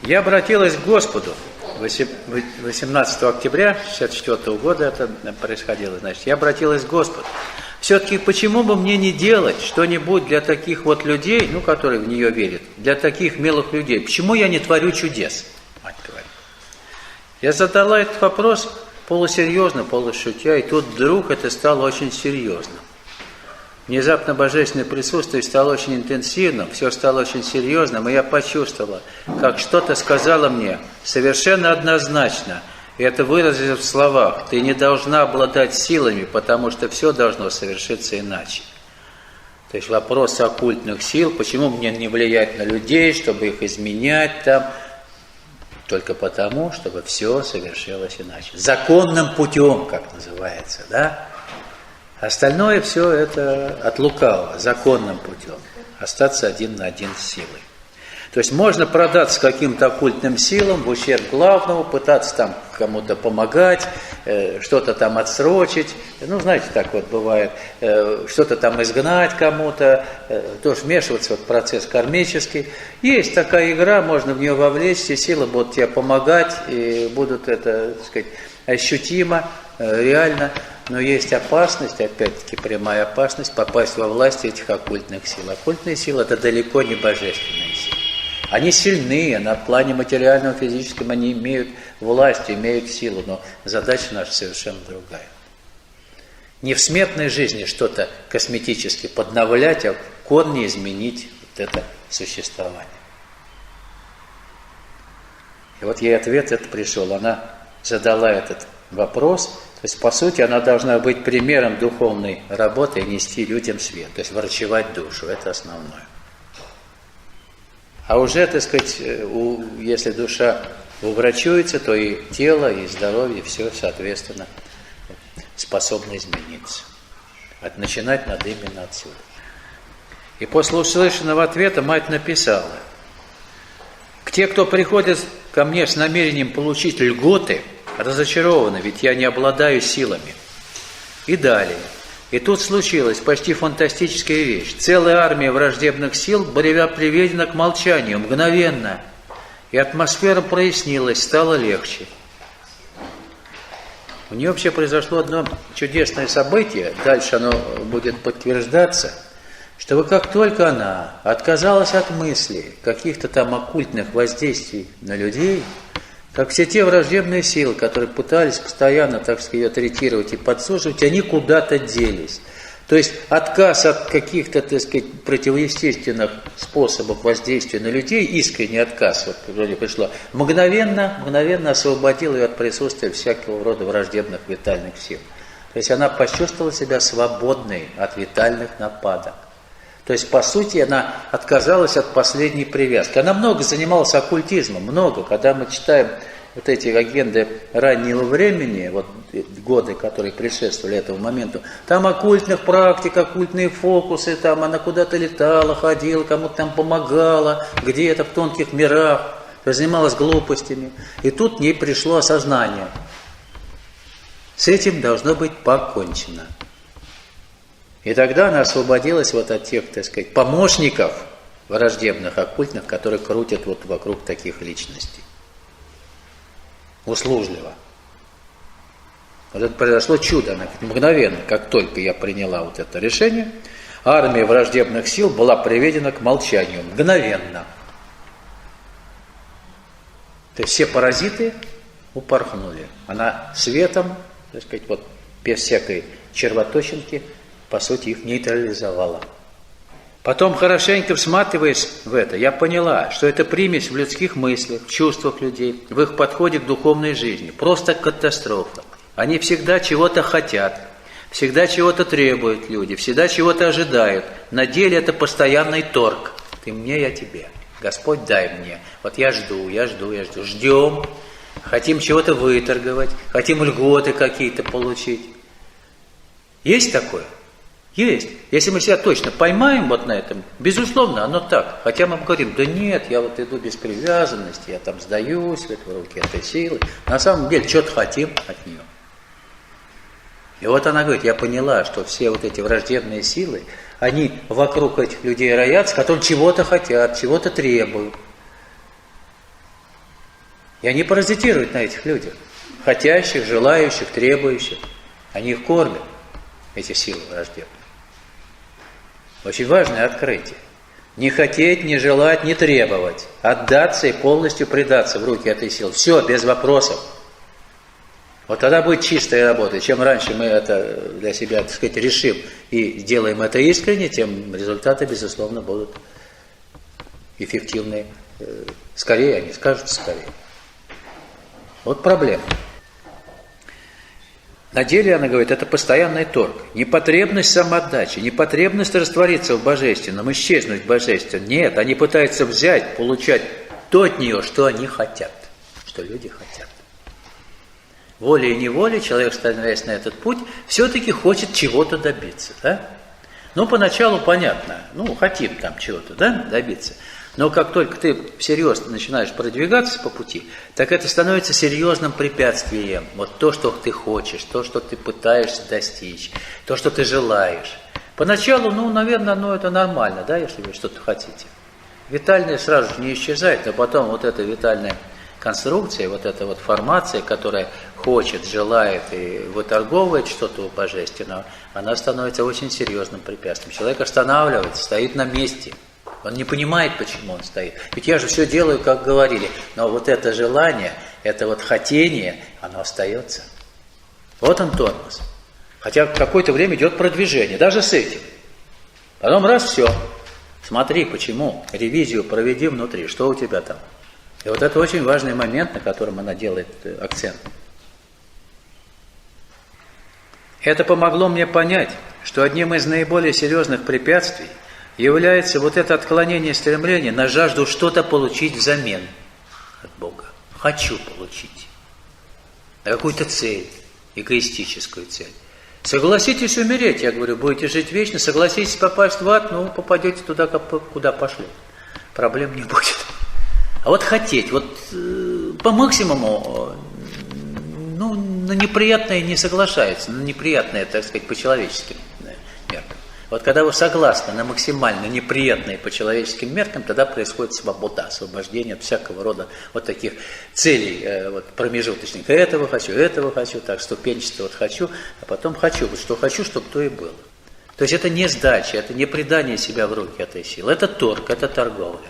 Я обратилась к Господу 18 октября 1964 года это происходило, значит, я обратилась к Господу. Все-таки почему бы мне не делать что-нибудь для таких вот людей, ну, которые в нее верят, для таких милых людей? Почему я не творю чудес? Мать говорит. Я задала этот вопрос полусерьезно, полушутя, и тут вдруг это стало очень серьезно. Внезапно божественное присутствие стало очень интенсивным, все стало очень серьезным, и я почувствовала, как что-то сказала мне совершенно однозначно, и это выразилось в словах: ты не должна обладать силами, потому что все должно совершиться иначе. То есть вопрос оккультных сил, почему мне не влиять на людей, чтобы их изменять там, только потому, чтобы все совершилось иначе. Законным путем, как называется, да? Остальное все это от лукавого, законным путем. Остаться один на один с силой. То есть можно продаться каким-то оккультным силам в ущерб главному, пытаться там кому-то помогать, что-то там отсрочить. Ну, знаете, так вот бывает. Что-то там изгнать кому-то, тоже вмешиваться в процесс кармический. Есть такая игра, можно в нее вовлечься, силы будут тебе помогать, и будут это, так сказать, ощутимо, реально. Но есть опасность, опять-таки прямая опасность, попасть во власть этих оккультных сил. Оккультные силы – это далеко не божественные силы. Они сильны, на плане материальном, физическом, они имеют власть, имеют силу, но задача наша совершенно другая. Не в смертной жизни что-то косметически подновлять, а в корне изменить вот это существование. И вот ей ответ этот пришел. Она задала этот вопрос. То есть, по сути, она должна быть примером духовной работы и нести людям свет, то есть врачевать душу, это основное. А уже, так сказать, если душа уврачуется, то и тело, и здоровье, все, соответственно, способно измениться. Начинать надо именно отсюда. И после услышанного ответа мать написала: к те, кто приходит ко мне с намерением получить льготы, разочарованы, ведь я не обладаю силами. И далее. И тут случилась почти фантастическая вещь. Целая армия враждебных сил была приведена к молчанию мгновенно. И атмосфера прояснилась, стало легче. У нее вообще произошло одно чудесное событие, дальше оно будет подтверждаться, что как только она отказалась от мысли каких-то там оккультных воздействий на людей, как все те враждебные силы, которые пытались постоянно, так сказать, ее третировать и подсуживать, они куда-то делись. То есть отказ от каких-то, так сказать, противоестественных способов воздействия на людей, искренний отказ, вот вроде пришло, мгновенно освободил ее от присутствия всякого рода враждебных витальных сил. То есть она почувствовала себя свободной от витальных нападок. То есть, по сути, она отказалась от последней привязки. Она много занималась оккультизмом, много. Когда мы читаем вот эти легенды раннего времени, вот годы, которые предшествовали этому моменту, там оккультных практик, оккультные фокусы, там она куда-то летала, ходила, кому-то там помогала, где-то в тонких мирах, занималась глупостями. И тут ей пришло осознание. С этим должно быть покончено. И тогда она освободилась вот от тех, так сказать, помощников враждебных, оккультных, которые крутят вот вокруг таких личностей. Услужливо. Вот это произошло чудо. Она говорит, мгновенно, как только я приняла вот это решение, армия враждебных сил была приведена к молчанию. Мгновенно. То есть все паразиты упорхнули. Она светом, так сказать, вот без всякой червоточинки, по сути, их нейтрализовала. Потом, хорошенько всматриваясь в это, я поняла, что это примесь в людских мыслях, в чувствах людей, в их подходе к духовной жизни. Просто катастрофа. Они всегда чего-то хотят, всегда чего-то требуют люди, всегда чего-то ожидают. На деле это постоянный торг. Ты мне, я тебе. Господь, дай мне. Вот я жду. Ждем. Хотим чего-то выторговать, хотим льготы какие-то получить. Есть такое? Есть. Если мы себя точно поймаем вот на этом, безусловно, оно так. Хотя мы говорим, да нет, я вот иду без привязанности, я там сдаюсь в руки этой силы. На самом деле, что-то хотим от нее. И вот она говорит, я поняла, что все вот эти враждебные силы, они вокруг этих людей роятся, которые чего-то хотят, чего-то требуют. И они паразитируют на этих людях. Хотящих, желающих, требующих. Они их кормят, эти силы враждебные. Очень важное открытие. Не хотеть, не желать, не требовать. Отдаться и полностью предаться в руки этой силы. Все, без вопросов. Вот тогда будет чистая работа. Чем раньше мы это для себя, так сказать, решим и делаем это искренне, тем результаты, безусловно, будут эффективные. Скорее, они скажутся скорее. Вот проблема. На деле, она говорит, это постоянный торг. Непотребность самоотдачи, непотребность раствориться в божественном, исчезнуть в божественном. Нет, они пытаются взять, получать то от нее, что они хотят, что люди хотят. Волей и неволей человек, становясь на этот путь, все-таки хочет чего-то добиться. Да? Ну, поначалу понятно, хотим там чего-то, да, добиться. Но как только ты всерьез начинаешь продвигаться по пути, так это становится серьезным препятствием. Вот то, что ты хочешь, то, что ты пытаешься достичь, то, что ты желаешь. Поначалу, наверное, это нормально, да, если вы что-то хотите. Витальное сразу же не исчезает, но потом вот эта витальная конструкция, вот эта вот формация, которая хочет, желает и выторговывает что-то у божественного, она становится очень серьезным препятствием. Человек останавливается, стоит на месте. Он не понимает, почему он стоит. Ведь я же все делаю, как говорили. Но вот это желание, это вот хотение, оно остается. Вот он тормоз. Хотя какое-то время идет продвижение, даже с этим. Потом раз, все. Смотри, почему. Ревизию проведи внутри. Что у тебя там? И вот это очень важный момент, на котором она делает акцент. Это помогло мне понять, что одним из наиболее серьезных препятствий является вот это отклонение стремления на жажду что-то получить взамен от Бога. Хочу получить. Какую-то цель, эгоистическую цель. Согласитесь умереть, я говорю, будете жить вечно, согласитесь попасть в ад, попадете туда, куда пошли. Проблем не будет. А вот хотеть, по максимуму, на неприятное не соглашается, на неприятное, так сказать, по человеческим меркам. Вот когда вы согласны на максимально неприятные по человеческим меркам, тогда происходит свобода, освобождение от всякого рода вот таких целей промежуточных. Этого хочу, так, ступенчато хочу, а потом хочу. Вот что хочу, чтобы то и было. То есть это не сдача, это не предание себя в руки этой силы, это торг, это торговля.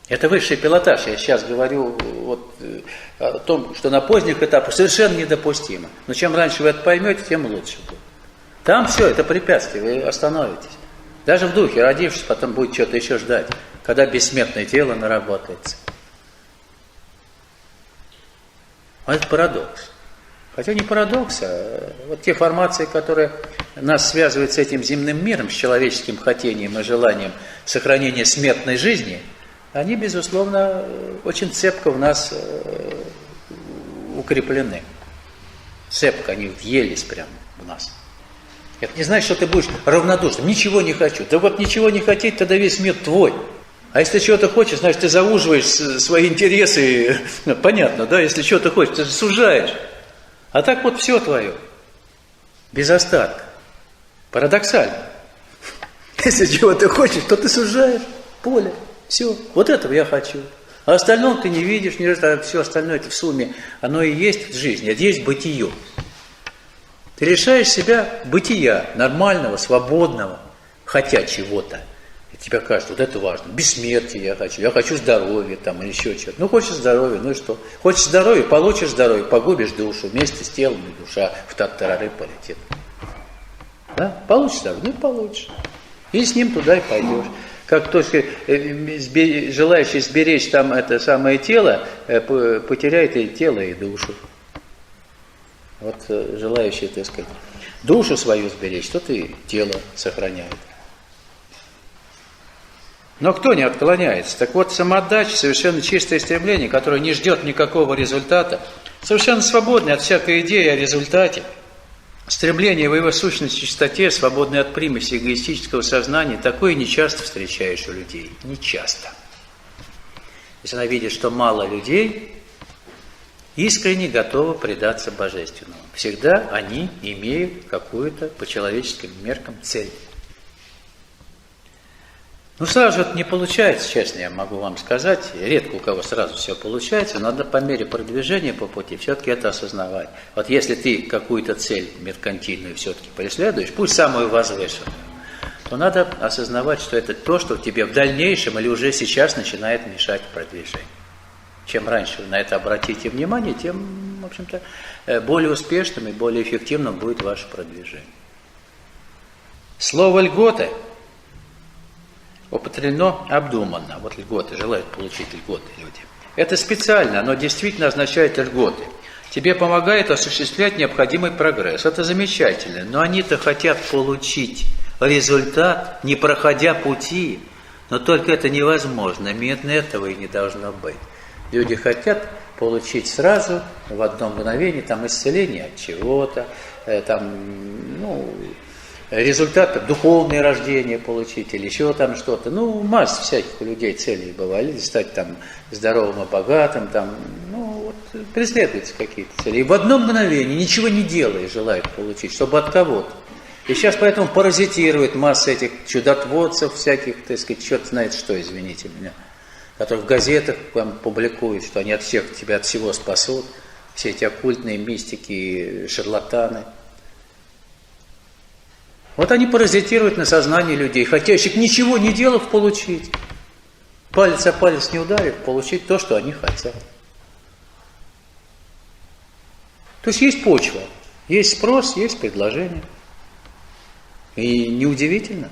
Это высший пилотаж. Я сейчас говорю о том, что на поздних этапах совершенно недопустимо. Но чем раньше вы это поймете, тем лучше будет. Там все, это препятствие, вы остановитесь. Даже в духе, родившись, потом будет что-то еще ждать, когда бессмертное тело наработается. Это парадокс. Хотя не парадокс, а вот те формации, которые нас связывают с этим земным миром, с человеческим хотением и желанием сохранения смертной жизни, они, безусловно, очень цепко в нас укреплены. Цепко, они въелись прямо в нас. Это не значит, что ты будешь равнодушным. Ничего не хочу. Да вот ничего не хотеть, тогда весь мир твой. А если чего-то хочешь, значит, ты зауживаешь свои интересы. Понятно, да? Если чего-то хочешь, ты же сужаешь. А так вот все твое. Без остатка. Парадоксально. Если чего-то хочешь, то ты сужаешь поле. Все. Вот этого я хочу. А остальное ты не видишь, все остальное это в сумме. Оно и есть в жизни. Это есть бытие. Ты лишаешь себя бытия, нормального, свободного, хотя чего-то. И тебе кажется, вот это важно. Бессмертие я хочу здоровья там, или еще что-то. Хочешь здоровья, и что? Хочешь здоровья, получишь здоровье, погубишь душу. Вместе с телом и душа в тартарары полетит. Да? Получишь здоровье? Получишь. И с ним туда и пойдешь. Как тот, желающий сберечь там это самое тело, потеряет и тело, и душу. Вот желающий, так сказать, душу свою сберечь, тот и тело сохраняет. Но кто не отклоняется? Так вот, самоотдача, совершенно чистое стремление, которое не ждет никакого результата, совершенно свободное от всякой идеи о результате, стремление в его сущности чистоте, свободное от примеси эгоистического сознания, такое нечасто встречаешь у людей. Нечасто. Если она видит, что мало людей искренне готовы предаться Божественному. Всегда они имеют какую-то по человеческим меркам цель. Ну, сразу это не получается, честно, я могу вам сказать. Редко у кого сразу все получается, но надо по мере продвижения по пути все-таки это осознавать. Вот если ты какую-то цель меркантильную все-таки преследуешь, пусть самую возвышенную, то надо осознавать, что это то, что тебе в дальнейшем или уже сейчас начинает мешать продвижению. Чем раньше вы на это обратите внимание, тем, в общем-то, более успешным и более эффективным будет ваше продвижение. Слово «льготы» употреблено обдуманно. Вот льготы, желают получить льготы люди. Это специально, оно действительно означает льготы. Тебе помогает осуществлять необходимый прогресс. Это замечательно, но они-то хотят получить результат, не проходя пути. Но только это невозможно, именно этого и не должно быть. Люди хотят получить сразу, в одно мгновение, там, исцеление от чего-то, результат, духовное рождение получить или еще там что-то. Ну, масса всяких у людей целей бывали, стать там здоровым и богатым, преследуются какие-то цели. И в одно мгновение, ничего не делая, желают получить, чтобы от кого-то. И сейчас поэтому паразитирует масса этих чудотворцев всяких, так сказать, черт знает что, извините меня, которые в газетах вам публикуют, что они тебя от всего спасут, все эти оккультные мистики, шарлатаны. Вот они паразитируют на сознании людей, хотящих ничего не делав получить. Палец о палец не ударив, получить то, что они хотят. То есть есть почва, есть спрос, есть предложение. И неудивительно.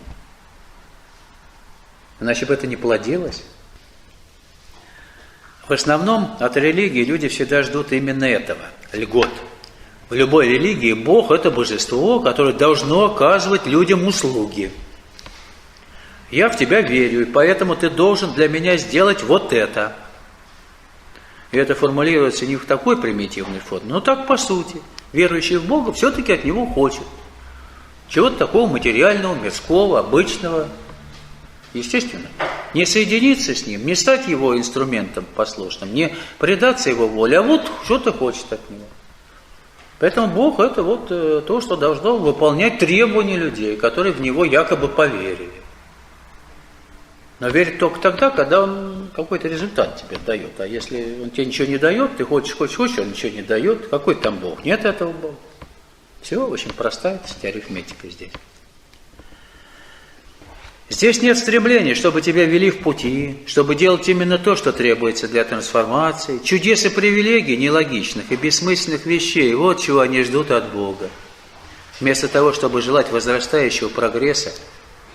Иначе бы это не плодилось. В основном от религии люди всегда ждут именно этого, льгот. В любой религии Бог – это божество, которое должно оказывать людям услуги. Я в тебя верю, и поэтому ты должен для меня сделать вот это. И это формулируется не в такой примитивной форме, но так по сути. Верующий в Бога все-таки от него хочет. Чего-то такого материального, мирского, обычного. Естественно. Не соединиться с ним, не стать его инструментом послушным, не предаться его воле, а вот что-то хочет от него. Поэтому Бог – это вот то, что должно выполнять требования людей, которые в Него якобы поверили. Но верит только тогда, когда Он какой-то результат тебе дает. А если Он тебе ничего не дает, ты хочешь, Он ничего не дает, какой там Бог? Нет этого Бога. Все, очень простая арифметика здесь. Здесь нет стремления, чтобы тебя вели в пути, чтобы делать именно то, что требуется для трансформации. Чудес и привилегий нелогичных и бессмысленных вещей – вот чего они ждут от Бога. Вместо того, чтобы желать возрастающего прогресса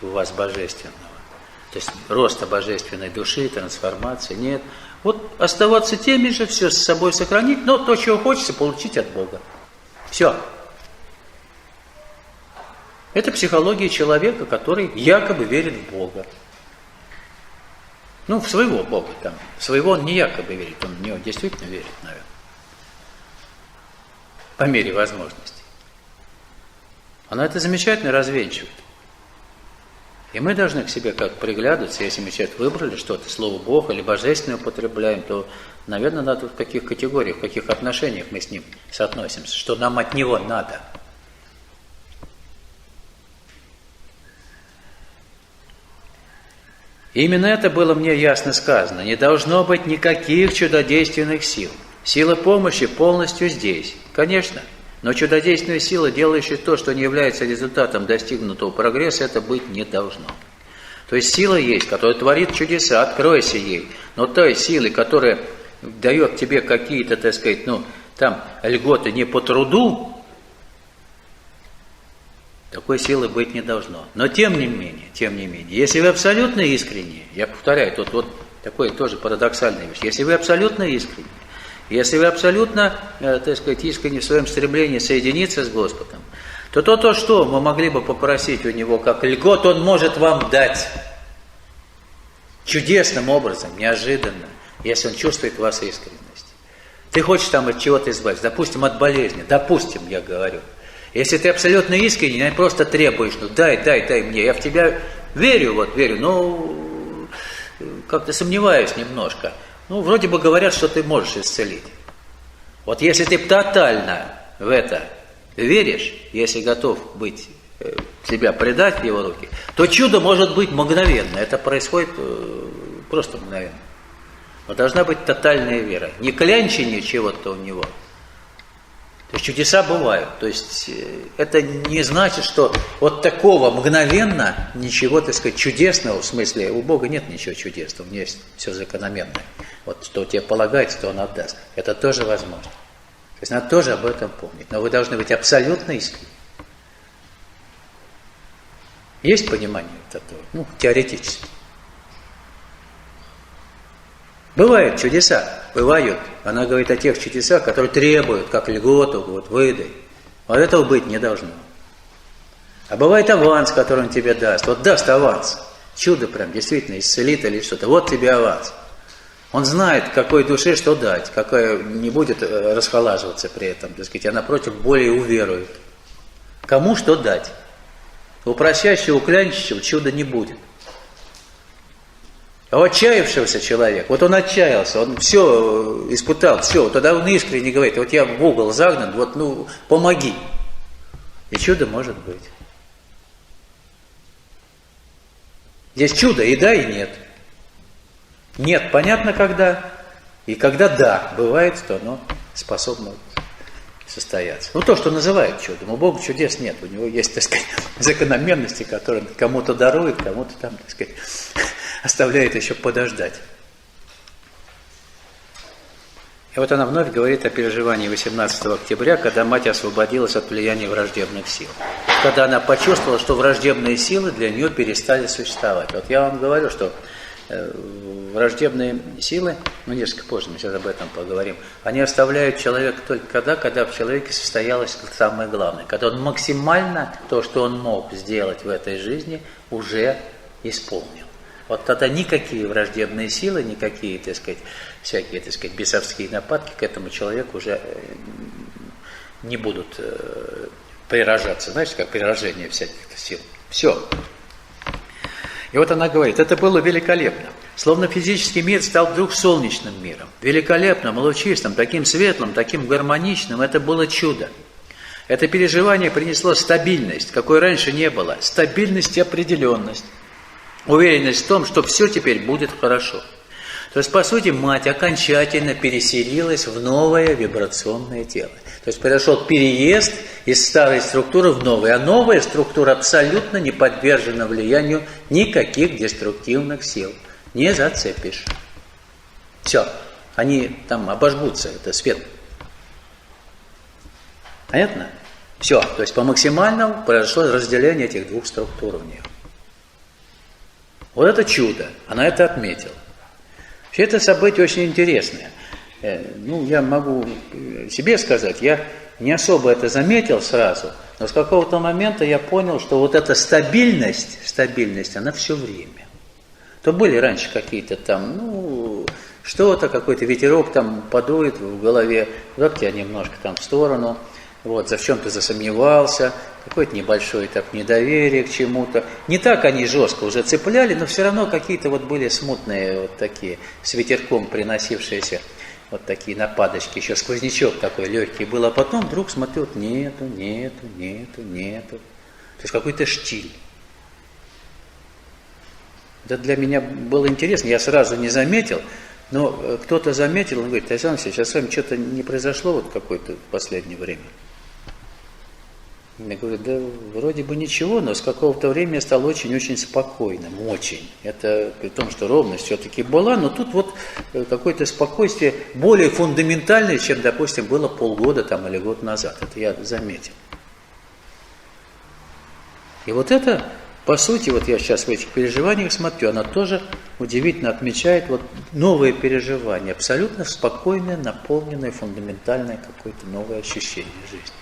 у вас божественного, то есть роста божественной души, трансформации, нет. Вот оставаться теми же, все с собой сохранить, но то, чего хочется, получить от Бога. Все. Это психология человека, который якобы верит в Бога. Ну, в своего Бога там. В своего он не якобы верит, он в него действительно верит, наверное. По мере возможностей. Она это замечательно развенчивает. И мы должны к себе как приглядываться, если мы сейчас выбрали что-то, слово Бог или божественное употребляем, то, наверное, надо в каких категориях, в каких отношениях мы с ним соотносимся, что нам от него надо. Именно это было мне ясно сказано. Не должно быть никаких чудодейственных сил. Сила помощи полностью здесь. Конечно, но чудодейственная сила, делающая то, что не является результатом достигнутого прогресса, это быть не должно. То есть сила есть, которая творит чудеса, откройся ей. Но той силы, которая дает тебе какие-то, так сказать, льготы не по труду, такой силы быть не должно. Но тем не менее, если вы абсолютно искренне, я повторяю, тут вот такое тоже парадоксальная вещь, если вы абсолютно искренне, если вы абсолютно, так сказать, искренне в своем стремлении соединиться с Господом, то то, что мы могли бы попросить у Него как льгот, Он может вам дать чудесным образом, неожиданно, если Он чувствует в вас искренность. Ты хочешь там от чего-то избавиться, допустим, от болезни, допустим, я говорю. Если ты абсолютно искренне, просто требуешь, дай мне, я в тебя верю, но как-то сомневаюсь немножко. Вроде бы говорят, что ты можешь исцелить. Вот если ты тотально в это веришь, если готов быть себя предать в его руки, то чудо может быть мгновенно. Это происходит просто мгновенно. Но должна быть тотальная вера. Не клянчение чего-то у него. То есть чудеса бывают. То есть это не значит, что вот такого мгновенно ничего, так сказать, чудесного, в смысле, у Бога нет ничего чудесного, у него есть все закономерное. Вот что тебе полагается, то Он отдаст. Это тоже возможно. То есть надо тоже об этом помнить. Но вы должны быть абсолютно искренни. Есть понимание этого? Ну, теоретически. Бывают чудеса, бывают. Она говорит о тех чудесах, которые требуют, как льготу, вот выдай. Вот этого быть не должно. А бывает аванс, который он тебе даст. Вот даст аванс. Чудо прям, действительно, исцелит или что-то. Вот тебе аванс. Он знает, какой душе что дать, какая не будет расхолаживаться при этом, так сказать, а напротив более уверует. Кому что дать? У просящего, у клянчащего чуда не будет. А у отчаявшегося человека, вот он отчаялся, он все испытал, все, тогда он искренне говорит, вот я в угол загнан, вот ну помоги. И чудо может быть. Здесь чудо и да, и нет. Нет, понятно, когда, и когда да, бывает, что оно способно состояться. Ну, то, что называют чудом. У Бога чудес нет. У него есть, так сказать, закономерности, которые кому-то дарует, кому-то там, так сказать, оставляет еще подождать. И вот она вновь говорит о переживании 18 октября, когда мать освободилась от влияния враждебных сил. Когда она почувствовала, что враждебные силы для нее перестали существовать. Вот я вам говорю, что враждебные силы, ну несколько позже мы сейчас об этом поговорим, они оставляют человека только когда в человеке состоялось самое главное, когда он максимально то, что он мог сделать в этой жизни, уже исполнил. Вот тогда никакие враждебные силы, никакие, так сказать, всякие, так сказать, бесовские нападки к этому человеку уже не будут приражаться. Знаете, как приражение всяких сил. Все. И вот она говорит, это было великолепно. Словно физический мир стал вдруг солнечным миром. Великолепным, лучистым, таким светлым, таким гармоничным. Это было чудо. Это переживание принесло стабильность, какой раньше не было. Стабильность и определенность. Уверенность в том, что все теперь будет хорошо. То есть, по сути, мать окончательно переселилась в новое вибрационное тело. То есть произошел переезд из старой структуры в новую, а новая структура абсолютно не подвержена влиянию никаких деструктивных сил. Не зацепишь. Все, они там обожгутся, это свет. Понятно? Все, то есть по максимальному произошло разделение этих двух структур у нее. Вот это чудо, она это отметила. Вообще это событие очень интересное. Ну, я могу себе сказать, я не особо это заметил сразу, но с какого-то момента я понял, что вот эта стабильность, она все время. То были раньше какие-то там, ну, что-то, какой-то ветерок там подует в голове, вот я немножко там в сторону, вот, в чем-то засомневался, какой-то небольшой этап недоверия к чему-то. Не так они жестко уже цепляли, но все равно какие-то вот были смутные вот такие, с ветерком приносившиеся вот такие нападочки, еще сквознячок такой легкий был, а потом вдруг смотрю, вот нету. То есть какой-то штиль. Это для меня было интересно, я сразу не заметил, но кто-то заметил, он говорит, Александр Алексеевич, а с вами что-то не произошло вот какое-то в последнее время? Я говорю, да вроде бы ничего, но с какого-то времени я стал очень-очень спокойным, очень. Это при том, что ровность все-таки была, но тут вот какое-то спокойствие более фундаментальное, чем, допустим, было полгода там, или год назад. Это я заметил. И вот это, по сути, вот я сейчас в этих переживаниях смотрю, она тоже удивительно отмечает вот новые переживания, абсолютно спокойное, наполненное, фундаментальное какое-то новое ощущение жизни.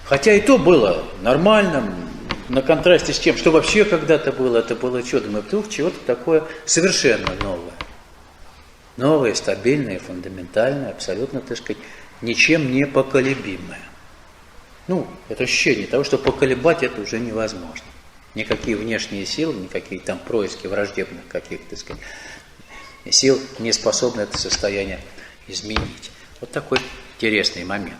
Хотя и то было нормально, на контрасте с тем, что вообще когда-то было, это было чудом, и вдруг чего-то такое совершенно новое. Новое, стабильное, фундаментальное, абсолютно, так сказать, ничем не поколебимое. Ну, это ощущение того, что поколебать это уже невозможно. Никакие внешние силы, никакие там происки враждебных каких-то, так сказать, сил не способны это состояние изменить. Вот такой интересный момент.